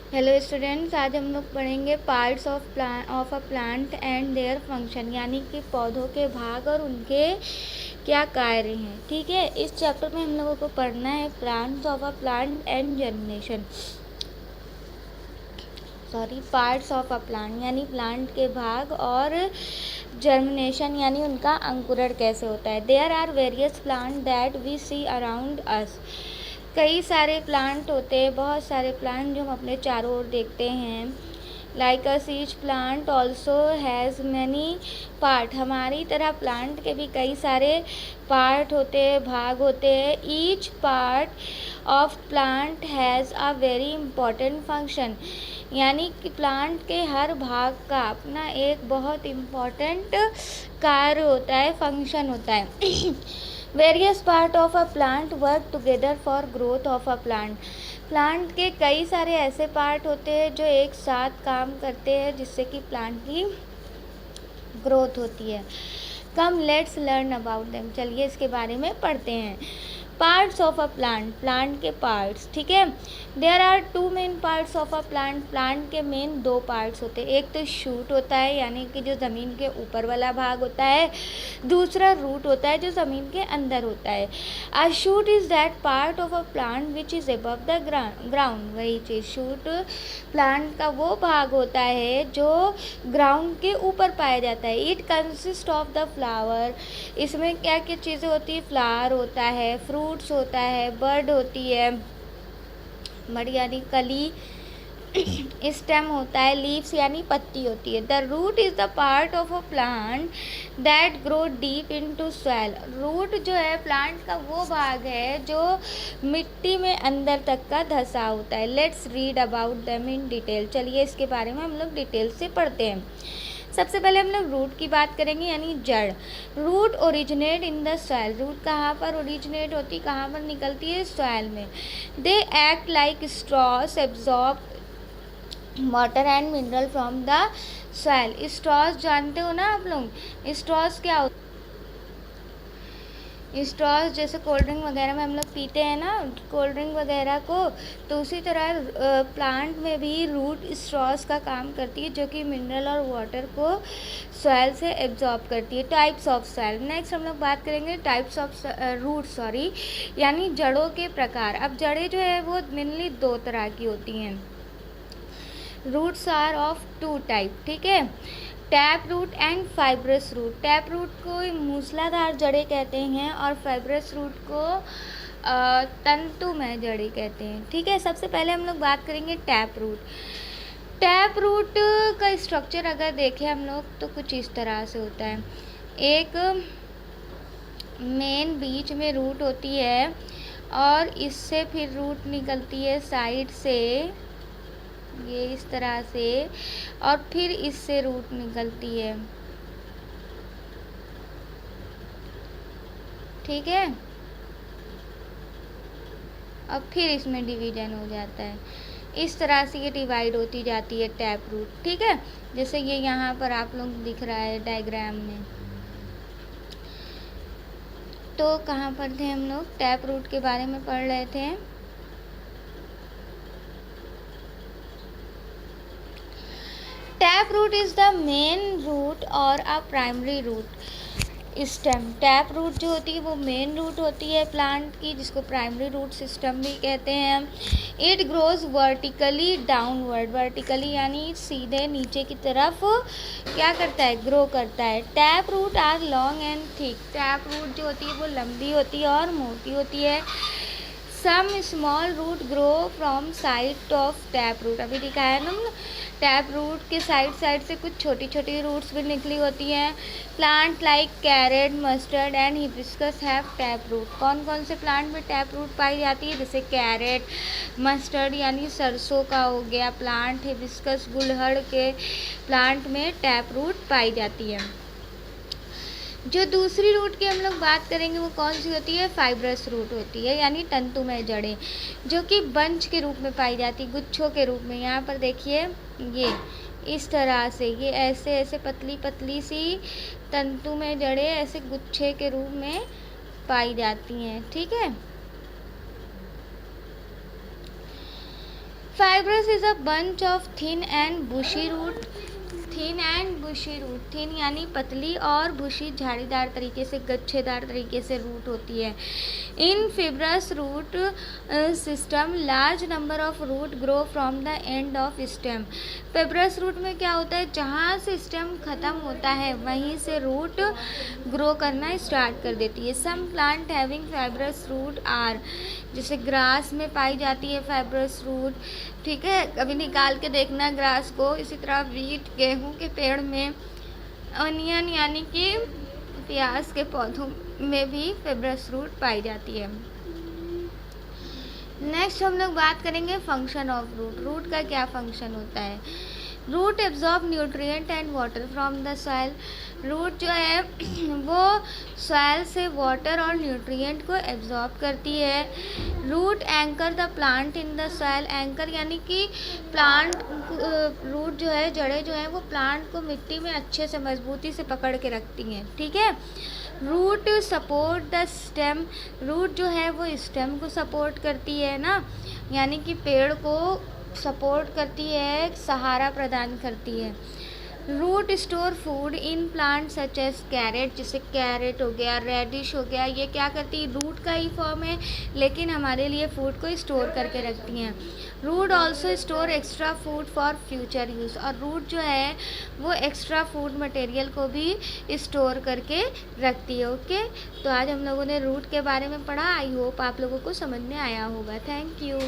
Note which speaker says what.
Speaker 1: Hello students, आज हम लोग पढ़ेंगे parts of a plant and their function, यानी कि पौधों के भाग और उनके क्या कार्य हैं। ठीक है, इस चैप्टर में हम लोगों को पढ़ना है plants of a plant and germination. Parts of a plant यानी प्लांट के भाग और जर्मिनेशन यानी उनका अंकुरण कैसे होता है। There are various plant that we see around us. कई सारे प्लांट होते हैं, बहुत सारे प्लांट जो हम अपने चारों ओर देखते हैं। Like us each plant also has many part. हमारी तरह प्लांट के भी कई सारे पार्ट होते हैं, भाग होते हैं। Each part of plant has a very important function, यानी कि प्लांट के हर भाग का अपना एक बहुत इम्पॉर्टेंट कार्य होता है, फंक्शन होता है। Various part of a plant work together for growth of a plant. Plant के कई सारे ऐसे पार्ट होते हैं जो एक साथ काम करते हैं जिससे कि प्लांट की ग्रोथ होती है। Come let's learn about them. चलिए इसके बारे में पढ़ते हैं। Parts of a plant, plant के पार्ट्स। ठीक है, there are two main parts of a plant. Plant के मेन दो पार्ट्स होते हैं। एक तो शूट होता है, यानी कि जो ज़मीन के ऊपर वाला भाग होता है। दूसरा रूट होता है जो ज़मीन के अंदर होता है। A shoot is that part of a plant which is above the ground. वही चीज़, शूट प्लांट का वो भाग होता है जो ग्राउंड के ऊपर पाया जाता है। It consist of the flower. इसमें क्या क्या चीज़ें होती है? फ्लावर होता है, फ्रूट्स होता है, बर्ड होती है, बर्ड यानी कली, स्टेम होता है, लीव्स यानी पत्ती होती है। The root is the part of a plant that grow deep into soil. Root जो है प्लांट का वो भाग है जो मिट्टी में अंदर तक का धंसा होता है। Let's read about them in detail. चलिए इसके बारे में हम लोग डिटेल से पढ़ते हैं। सबसे पहले हम लोग रूट की बात करेंगे, यानी जड़। Root originate in the soil. Root कहाँ पर ओरिजिनेट होती, कहाँ पर निकलती है? सॉइल में। They act like straws, absorb water and mineral from the soil. Straws जानते हो ना आप लोग? स्ट्रॉस क्या होता है? स्ट्रॉस जैसे कोल्ड ड्रिंक वगैरह में हम लोग पीते हैं ना, कोल्ड ड्रिंक वगैरह को, तो उसी तरह प्लांट में भी रूट स्ट्रॉस का काम करती है जो कि मिनरल और वाटर को सॉइल से एब्जॉर्ब करती है। Types of soil. नेक्स्ट हम लोग बात करेंगे टाइप्स ऑफ रूट, यानी जड़ों के प्रकार। अब जड़ें जो है वो मेनली दो तरह की होती हैं। Roots are of two type. ठीक है, tap root and fibrous root. Tap root को मूसलाधार जड़ें कहते हैं और फाइब्रस रूट को तंतुमय जड़ें कहते हैं। ठीक है, सबसे पहले हम लोग बात करेंगे टैप रूट। टैप रूट का स्ट्रक्चर अगर देखें हम लोग तो कुछ इस तरह से होता है। एक मेन बीच में रूट होती है और इससे फिर रूट निकलती है साइड से, ये इस तरह से, और फिर इससे रूट निकलती है। ठीक है, और फिर इसमें डिवीजन हो जाता है। इस तरह से ये डिवाइड होती जाती है टैप रूट। ठीक है, जैसे ये यहाँ पर आप लोग दिख रहा है डायग्राम में। तो कहाँ पर थे हम लोग? टैप रूट के बारे में पढ़ रहे थे। Tap root is the main root और a primary root stem. Tap root जो होती है वो मेन रूट होती है प्लांट की, जिसको प्राइमरी रूट सिस्टम भी कहते हैं। It grows vertically downward. Vertically यानी सीधे नीचे की तरफ क्या करता है? ग्रो करता है। Tap root are long and thick. Tap root जो होती है वो लंबी होती है और मोटी होती है। Some small root grow from side of tap root. अभी दिखाया ना, टैप रूट के साइड से कुछ छोटी छोटी रूट्स भी निकली होती हैं। Plant like carrot, mustard and hibiscus have tap root. कौन कौन से प्लांट में टैप रूट पाई जाती है? जैसे कैरेट, मस्टर्ड यानी सरसों का हो गया प्लांट, हिबिस्कस गुलहड़ के प्लांट में टैप रूट पाई जाती है। जो दूसरी रूट की हम लोग बात करेंगे वो कौन सी होती है? फाइब्रस रूट होती है, यानी तंतुमय जड़ें, जो कि बंच के रूप में पाई जाती, गुच्छों के रूप में। यहाँ पर देखिए, ये इस तरह से, ये ऐसे ऐसे पतली पतली सी तंतुमय जड़ें ऐसे गुच्छे के रूप में पाई जाती हैं। ठीक है, fibrous is a bunch of thin and bushy root. Thin यानी पतली और बुशी झाड़ीदार तरीके से, गच्छेदार तरीके से रूट होती है। In fibrous root system large number of root grow from the end of stem. Fibrous root में क्या होता है, जहाँ से स्टेम खत्म होता है वहीं से रूट ग्रो करना स्टार्ट कर देती है। Some plant having fibrous root are, जैसे ग्रास में पाई जाती है फाइब्रस रूट, ठीक है, कभी निकाल के देखना ग्रास को। इसी तरह वीट, गेहूं के पेड़ में, अनियन यानी कि प्याज के पौधों में भी फाइब्रस रूट पाई जाती है। नेक्स्ट हम लोग बात करेंगे फंक्शन ऑफ रूट। रूट का क्या फंक्शन होता है। Root absorb nutrient and water from the soil. Root जो है वो सॉइल से वाटर और न्यूट्रिएंट को एब्जॉर्ब करती है। Root anchor the plant in the soil. Anchor यानी कि प्लांट, रूट जो है, जड़ें जो है वो प्लांट को मिट्टी में अच्छे से मजबूती से पकड़ के रखती हैं, ठीक है। Root support the stem. Root जो है वो स्टेम को सपोर्ट करती है ना, यानी कि पेड़ को सपोर्ट करती है, सहारा प्रदान करती है। Root store food in plant such as carrot, जैसे कैरेट हो गया, रेडिश हो गया, ये क्या करती है, रूट का ही फॉर्म है लेकिन हमारे लिए फूड को स्टोर करके रखती हैं। Root also store extra food for future use. और रूट जो है वो एक्स्ट्रा फूड मटेरियल को भी स्टोर करके रखती है। ओके, तो आज हम लोगों ने रूट के बारे में पढ़ा। आई होप आप लोगों को समझ में आया होगा। Thank you.